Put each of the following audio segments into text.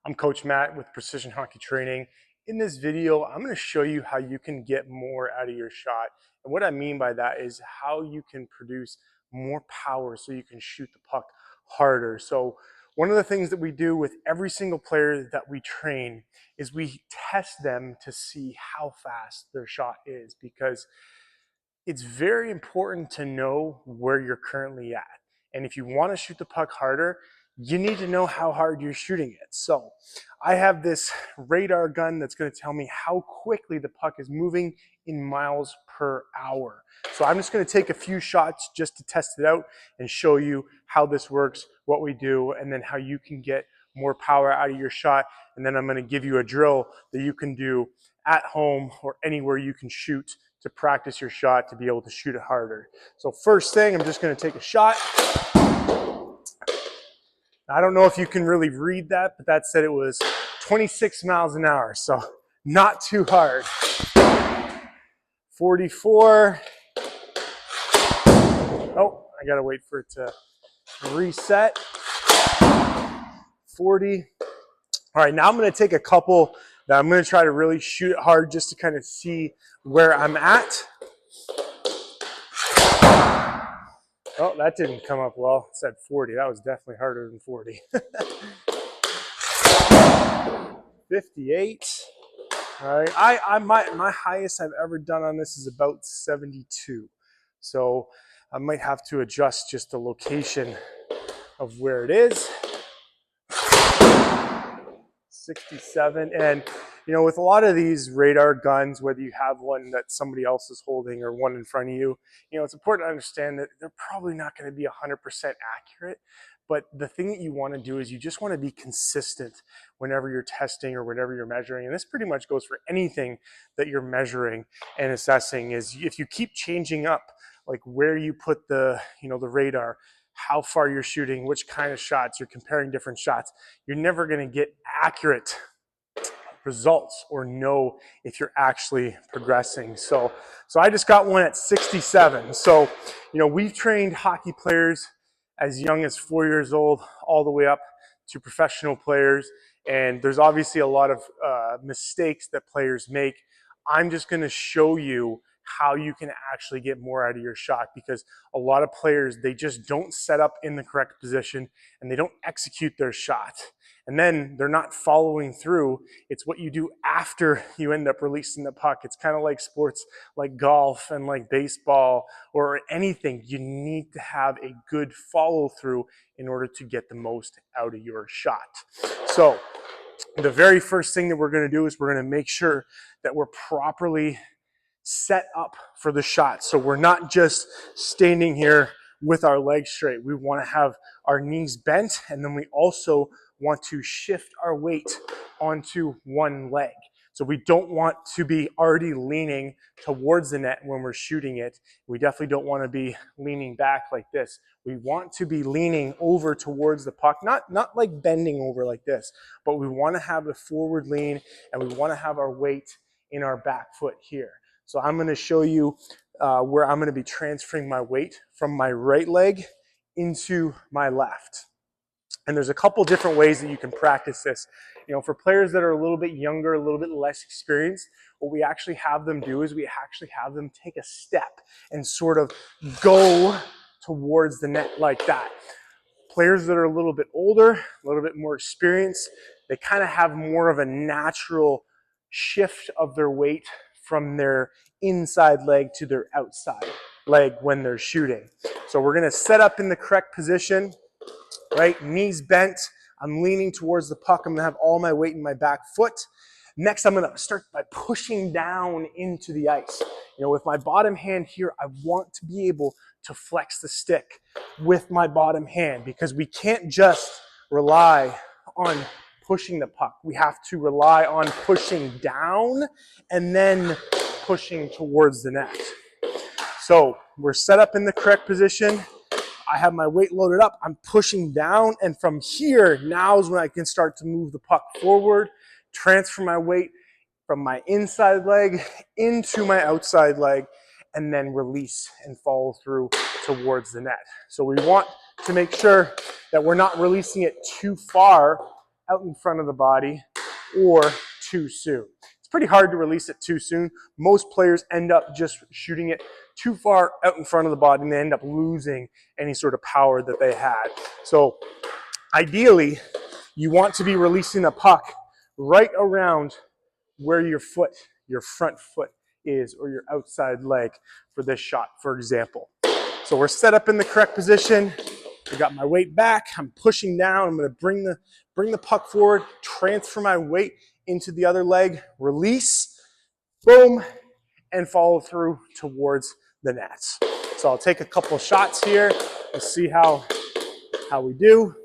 I'm Coach Matt with Precision Hockey Training. In this video, I'm going to show you how you can get more out of your shot. And what I mean by that is how you can produce more power so you can shoot the puck harder. So one of the things that we do with every single player that we train is we test them to see how fast their shot is, because it's very important to know where you're currently at. And if you want to shoot the puck harder, you need to know how hard you're shooting it. So I have this radar gun that's going to tell me how quickly the puck is moving in miles per hour. So I'm just going to take a few shots just to test it out and show you how this works, what we do, and then how you can get more power out of your shot. And then I'm going to give you a drill that you can do at home or anywhere you can shoot to practice your shot to be able to shoot it harder. So first thing, I'm just going to take a shot. I don't know if you can really read that, but that said it was 26 miles an hour, so not too hard. 44. Oh, I gotta wait for it to reset. 40. All right, now I'm gonna take a couple that I'm gonna try to really shoot it hard just to kind of see where I'm at. Oh, that didn't come up well. It said 40. That was definitely harder than 40. 58. All right, my highest I've ever done on this is about 72. So I might have to adjust just the location of where it is. 67. And you know, with a lot of these radar guns, whether you have one that somebody else is holding or one in front of you, you know, it's important to understand that they're probably not going to be 100% accurate. But the thing that you want to do is you just want to be consistent whenever you're testing or whenever you're measuring. And this pretty much goes for anything that you're measuring and assessing. Is if you keep changing up, like where you put the, you know, the radar, how far you're shooting, which kind of shots, you're comparing different shots, you're never going to get accurate results or know if you're actually progressing. So I just got one at 67. So, you know, we've trained hockey players as young as 4 years old all the way up to professional players. And there's obviously a lot of mistakes that players make. I'm just going to show you how you can actually get more out of your shot, because a lot of players, they just don't set up in the correct position and they don't execute their shot. And then they're not following through. It's what you do after you end up releasing the puck. It's kind of like sports like golf and like baseball or anything. You need to have a good follow through in order to get the most out of your shot. So the very first thing that we're going to do is we're going to make sure that we're properly set up for the shot. So we're not just standing here with our legs straight. We want to have our knees bent, and then we also want to shift our weight onto one leg. So we don't want to be already leaning towards the net when we're shooting it. We definitely don't want to be leaning back like this. We want to be leaning over towards the puck, not like bending over like this, but we want to have the forward lean, and we want to have our weight in our back foot here. So I'm going to show you where I'm going to be transferring my weight from my right leg into my left. And there's a couple different ways that you can practice this. You know, for players that are a little bit younger, a little bit less experienced, what we actually have them do is we actually have them take a step and sort of go towards the net like that. Players that are a little bit older, a little bit more experienced, they kind of have more of a natural shift of their weight from their inside leg to their outside leg when they're shooting. So we're going to set up in the correct position, right? Knees bent. I'm leaning towards the puck. I'm going to have all my weight in my back foot. Next, I'm going to start by pushing down into the ice. You know, with my bottom hand here, I want to be able to flex the stick with my bottom hand, because we can't just rely on pushing the puck. We have to rely on pushing down and then pushing towards the net. So we're set up in the correct position. I have my weight loaded up. I'm pushing down, and from here, now is when I can start to move the puck forward, transfer my weight from my inside leg into my outside leg, and then release and follow through towards the net. So we want to make sure that we're not releasing it too far out in front of the body or too soon. It's pretty hard to release it too soon. Most players end up just shooting it too far out in front of the body and they end up losing any sort of power that they had. So ideally, you want to be releasing the puck right around where your foot, your front foot is, or your outside leg for this shot, for example. So we're set up in the correct position. I got my weight back. I'm pushing down. I'm going to bring the puck forward, transfer my weight into the other leg, release, boom, and follow through towards the nets. So I'll take a couple shots here. Let's see how we do.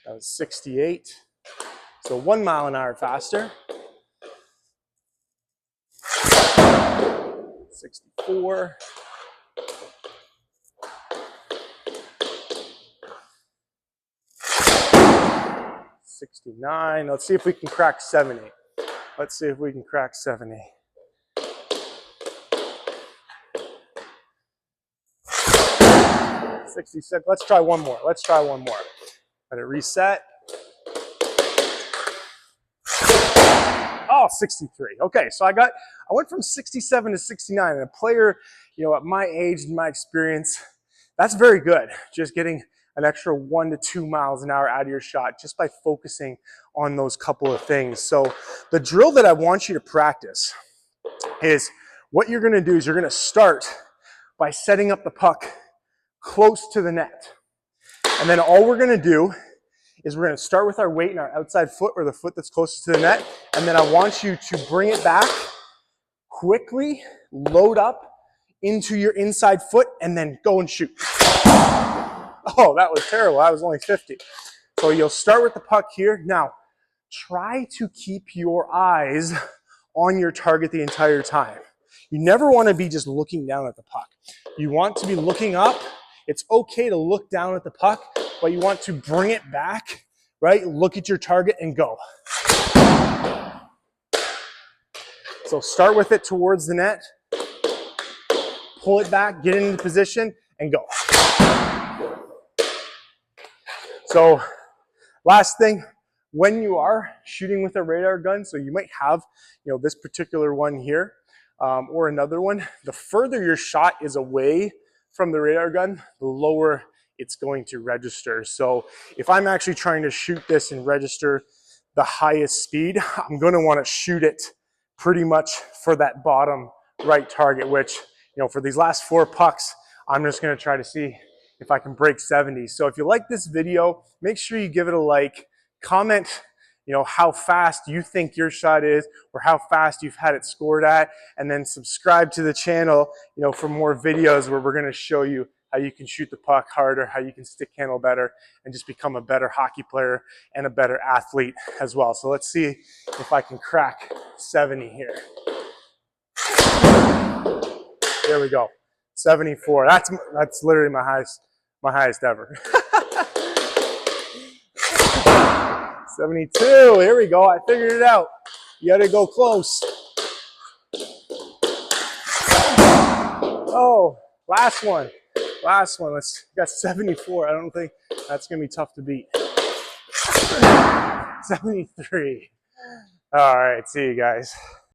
That was 68. So 1 mile an hour faster. 64. 69. Let's see if we can crack 70. Let's see if we can crack 70. 66. Let's try one more. Let's try one more. Let it reset. Oh, 63. Okay, so I went from 67 to 69. And a player, at my age and my experience, that's very good. Just getting an extra 1 to 2 miles an hour out of your shot just by focusing on those couple of things. So the drill that I want you to practice is what you're going to do is you're going to start by setting up the puck close to the net. And then all we're going to do is we're going to start with our weight in our outside foot or the foot that's closest to the net. And then I want you to bring it back quickly, load up into your inside foot, and then go and shoot. Oh, that was terrible. That was only 50. So you'll start with the puck here. Now, try to keep your eyes on your target the entire time. You never want to be just looking down at the puck. You want to be looking up. It's okay to look down at the puck, but you want to bring it back, right? Look at your target and go. So start with it towards the net. Pull it back, get into position, and go. So last thing, when you are shooting with a radar gun, so you might have, this particular one here or another one, the further your shot is away from the radar gun, the lower it's going to register. So if I'm actually trying to shoot this and register the highest speed, I'm going to want to shoot it pretty much for that bottom right target, which, for these last 4 pucks, I'm just going to try to see if I can break 70. So if you like this video, make sure you give it a like, comment, how fast you think your shot is or how fast you've had it scored at, and then subscribe to the channel, for more videos where we're going to show you how you can shoot the puck harder, how you can stick handle better, and just become a better hockey player and a better athlete as well. So let's see if I can crack 70 here. There we go. 74. That's literally my highest ever. 72. Here we go. I figured it out. You got to go close. Oh, last one. Let's got 74. I don't think that's going to be tough to beat. 73. All right. See you guys.